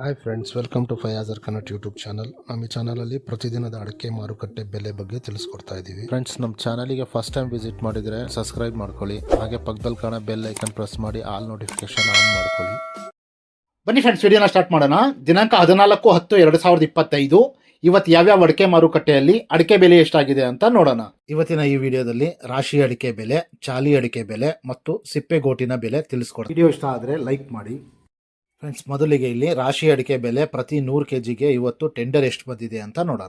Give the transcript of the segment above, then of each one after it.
Hi friends, welcome to ಫಯಾಜರ್ Kannada YouTube channel. ನಮ್ಮ ಈ ಚಾನಲಲ್ಲಿ ಪ್ರತಿದಿನದ ಅಡಿಕೆ ಮಾರುಕಟ್ಟೆ ಬೆಲೆ ಬಗ್ಗೆ ತಿಳಿಸ್ಕೊಡ್ತಾ ಇದ್ದೀವಿ. ಫ್ರೆಂಡ್ಸ್, ನಮ್ಮ ಚಾನಲಿಗೆ ಫಸ್ಟ್ ಟೈಮ್ ವಿಸಿಟ್ ಮಾಡಿದರೆ ಸಬ್ಸ್ಕ್ರೈಬ್ ಮಾಡ್ಕೊಳ್ಳಿ. ಹಾಗೆ ಪಕ್ಕದಲ್ಲಿ ಕಾಣೋ ಬೆಲ್ ಐಕನ್ ಪ್ರೆಸ್ ಮಾಡಿ ಆಲ್ ನೋಟಿಫಿಕೇಶನ್ ಆನ್ ಮಾಡ್ಕೊಳ್ಳಿ. ಬನ್ನಿ ಫ್ರೆಂಡ್ಸ್, ವಿಡಿಯೋನ ಸ್ಟಾರ್ಟ್ ಮಾಡೋಣ. ದಿನಾಂಕ 14/10/2025 ಇವತ್ತು ಯಾವ್ಯಾವ ಅಡಿಕೆ ಮಾರುಕಟ್ಟೆಯಲ್ಲಿ ಅಡಿಕೆ ಬೆಲೆ ಎಷ್ಟಾಗಿದೆ ಅಂತ ನೋಡೋಣ. ಇವತ್ತಿನ ಈ ವಿಡಿಯೋದಲ್ಲಿ ರಾಶಿ ಅಡಿಕೆ ಬೆಲೆ, ಚಾಲಿ ಅಡಿಕೆ ಬೆಲೆ ಮತ್ತು ಸಿಪ್ಪೆಗೋಟಿನ ಬೆಲೆ ತಿಳಿಸ್ಕೊಡ್ತೀನಿ. ವಿಡಿಯೋ ಇಷ್ಟ ಆದರೆ ಲೈಕ್ ಮಾಡಿ. ಫ್ರೆಂಡ್ಸ್, ಮೊದಲಿಗೆ ಇಲ್ಲಿ ರಾಶಿ ಅಡಿಕೆ ಬೆಲೆ ಪ್ರತಿ 100 kgಗೆ ಇವತ್ತು ಟೆಂಡರ್ ಎಷ್ಟು ಬಂದಿದೆ ಅಂತ ನೋಡೋಣ.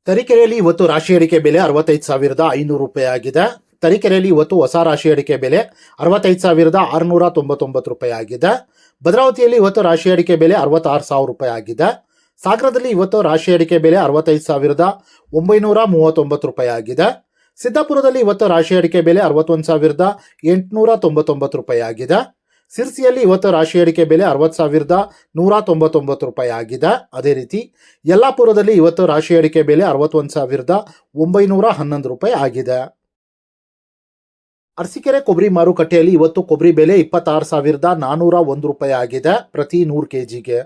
ತರೀಕೆರೆಯಲ್ಲಿ ಇವತ್ತು ರಾಶಿ ಅಡಿಕೆ ಬೆಲೆ 65,500 ರೂಪಾಯಿ ಆಗಿದೆ. ತರೀಕೆರೆಯಲ್ಲಿ ಇವತ್ತು ಹೊಸ ರಾಶಿ ಅಡಿಕೆ ಬೆಲೆ 65,699 ರೂಪಾಯಿ ಆಗಿದೆ. ಭದ್ರಾವತಿಯಲ್ಲಿ ಇವತ್ತು ರಾಶಿ ಅಡಿಕೆ ಬೆಲೆ 66,000 ರೂಪಾಯಿ ಆಗಿದೆ. ಸಾಗರದಲ್ಲಿ ಇವತ್ತು ರಾಶಿ ಅಡಿಕೆ ಬೆಲೆ 65,939 ರೂಪಾಯಿ ಆಗಿದೆ. ಸಿದ್ದಾಪುರದಲ್ಲಿ ಇವತ್ತು ರಾಶಿ ಅಡಿಕೆ ಬೆಲೆ 61,899 ರೂಪಾಯಿ ಆಗಿದೆ. ಸಿರ್ಸಿಯಲ್ಲಿ ಇವತ್ತು ರಾಶಿ ಅಡಿಕೆ ಬೆಲೆ 60,199 ರೂಪಾಯಿ ಆಗಿದೆ. ಅದೇ ರೀತಿ ಯಲ್ಲಾಪುರದಲ್ಲಿ ಇವತ್ತು ರಾಶಿ ಅಡಿಕೆ ಬೆಲೆ 61,911 ರೂಪಾಯಿ ಆಗಿದೆ. ಅರಸೀಕೆರೆ ಕೊಬ್ಬರಿ ಮಾರುಕಟ್ಟೆಯಲ್ಲಿ ಇವತ್ತು ಕೊಬ್ಬರಿ ಬೆಲೆ 26,401 ರೂಪಾಯಿ ಆಗಿದೆ ಪ್ರತಿ 100 kgಗೆ.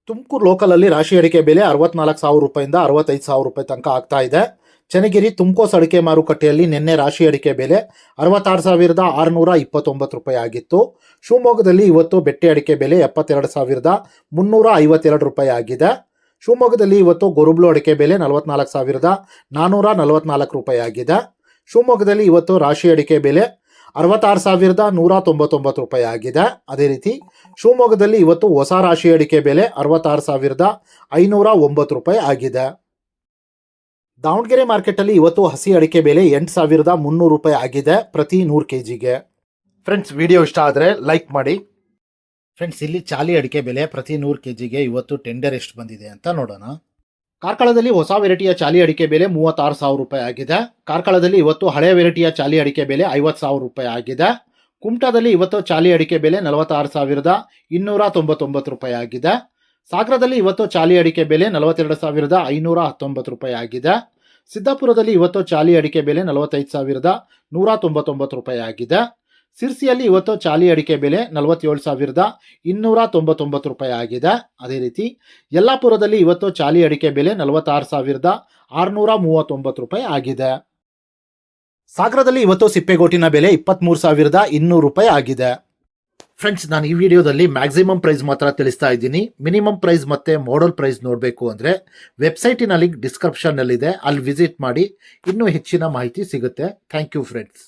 ತುಮಕೂರು ಲೋಕಲಲ್ಲಿ ರಾಶಿ ಅಡಿಕೆ ಬೆಲೆ 64,000 ರೂಪಾಯಿಂದ 65,000 ರೂಪಾಯಿ ತನಕ ಆಗ್ತಾ ಇದೆ. ಚನ್ನಗಿರಿ ತುಮಕೋಸ್ ಅಡಿಕೆ ಮಾರುಕಟ್ಟೆಯಲ್ಲಿ ನಿನ್ನೆ ರಾಶಿ ಅಡಿಕೆ ಬೆಲೆ 66,629 ರೂಪಾಯಿ ಆಗಿತ್ತು. ಶಿವಮೊಗ್ಗದಲ್ಲಿ ಇವತ್ತು ಬೆಟ್ಟೆ ಅಡಿಕೆ ಬೆಲೆ 72,352 ರೂಪಾಯಿ ಆಗಿದೆ. ಶಿವಮೊಗ್ಗದಲ್ಲಿ ಇವತ್ತು ಗೊರುಬ್ಲು ಅಡಿಕೆ ಬೆಲೆ 44,444 ರೂಪಾಯಿ ಆಗಿದೆ. ಶಿವಮೊಗ್ಗದಲ್ಲಿ ಇವತ್ತು ರಾಶಿ ಅಡಿಕೆ ಬೆಲೆ 66,199 ರೂಪಾಯಿ ಆಗಿದೆ. ಅದೇ ರೀತಿ ಶಿವಮೊಗ್ಗದಲ್ಲಿ ಇವತ್ತು ಹೊಸ ರಾಶಿ ಅಡಿಕೆ ಬೆಲೆ 66,509 ರೂಪಾಯಿ ಆಗಿದೆ. ದಾವಣಗೆರೆ ಮಾರ್ಕೆಟಲ್ಲಿ ಇವತ್ತು ಹಸಿ ಅಡಿಕೆ ಬೆಲೆ 8,300 ರೂಪಾಯಿ ಆಗಿದೆ ಪ್ರತಿ 100 kgಗೆ. ಫ್ರೆಂಡ್ಸ್, ವಿಡಿಯೋ ಇಷ್ಟ ಆದರೆ ಲೈಕ್ ಮಾಡಿ. ಫ್ರೆಂಡ್ಸ್, ಇಲ್ಲಿ ಚಾಲಿ ಅಡಿಕೆ ಬೆಲೆ ಪ್ರತಿ 100 kgಗೆ ಇವತ್ತು ಟೆಂಡರ್ ಎಷ್ಟು ಬಂದಿದೆ ಅಂತ ನೋಡೋಣ. ಕಾರ್ಕಳದಲ್ಲಿ ಹೊಸ ವೆರೈಟಿಯ ಚಾಲಿ ಅಡಿಕೆ ಬೆಲೆ 36,000 ರೂಪಾಯಿ ಆಗಿದೆ. ಕಾರ್ಕಳದಲ್ಲಿ ಇವತ್ತು ಹಳೆಯ ವೆರೈಟಿಯ ಚಾಲಿ ಅಡಿಕೆ ಬೆಲೆ 50,000 ರೂಪಾಯಿ ಆಗಿದೆ. ಕುಮಟಾದಲ್ಲಿ ಇವತ್ತು ಚಾಲಿ ಅಡಿಕೆ ಬೆಲೆ 46,299 ರೂಪಾಯಿ ಆಗಿದೆ. ಸಾಗರದಲ್ಲಿ ಇವತ್ತು ಚಾಲಿ ಅಡಿಕೆ ಬೆಲೆ 42,519 ರೂಪಾಯಿ ಆಗಿದೆ. ಸಿದ್ದಾಪುರದಲ್ಲಿ ಇವತ್ತು ಚಾಲಿ ಅಡಿಕೆ ಬೆಲೆ 45,199 ರೂಪಾಯಿ ಆಗಿದೆ. ಸಿರ್ಸಿಯಲ್ಲಿ ಇವತ್ತು ಚಾಲಿ ಅಡಿಕೆ ಬೆಲೆ 47,299 ರೂಪಾಯಿ ಆಗಿದೆ. ಅದೇ ರೀತಿ ಯಲ್ಲಾಪುರದಲ್ಲಿ ಇವತ್ತು ಚಾಲಿ ಅಡಿಕೆ ಬೆಲೆ 46,639 ರೂಪಾಯಿ ಆಗಿದೆ. ಸಾಗರದಲ್ಲಿ ಇವತ್ತು ಸಿಪ್ಪೆಗೋಟಿನ ಬೆಲೆ 23,200 ರೂಪಾಯಿ ಆಗಿದೆ. ಫ್ರೆಂಡ್ಸ್, ನಾನು ಈ ವಿಡಿಯೋದಲ್ಲಿ ಮ್ಯಾಕ್ಸಿಮಮ್ ಪ್ರೈಸ್ ಮಾತ್ರ ತಿಳಿಸ್ತಾ ಇದ್ದೀನಿ. ಮಿನಿಮಮ್ ಪ್ರೈಸ್ ಮತ್ತು ಮಾಡಲ್ ಪ್ರೈಸ್ ನೋಡಬೇಕು ಅಂದರೆ ವೆಬ್ಸೈಟಿನ ಲಿಂಕ್ ಡಿಸ್ಕ್ರಿಪ್ಷನ್ನಲ್ಲಿದೆ, ಅಲ್ಲಿ ವಿಸಿಟ್ ಮಾಡಿ ಇನ್ನೂ ಹೆಚ್ಚಿನ ಮಾಹಿತಿ ಸಿಗುತ್ತೆ. Thank you friends.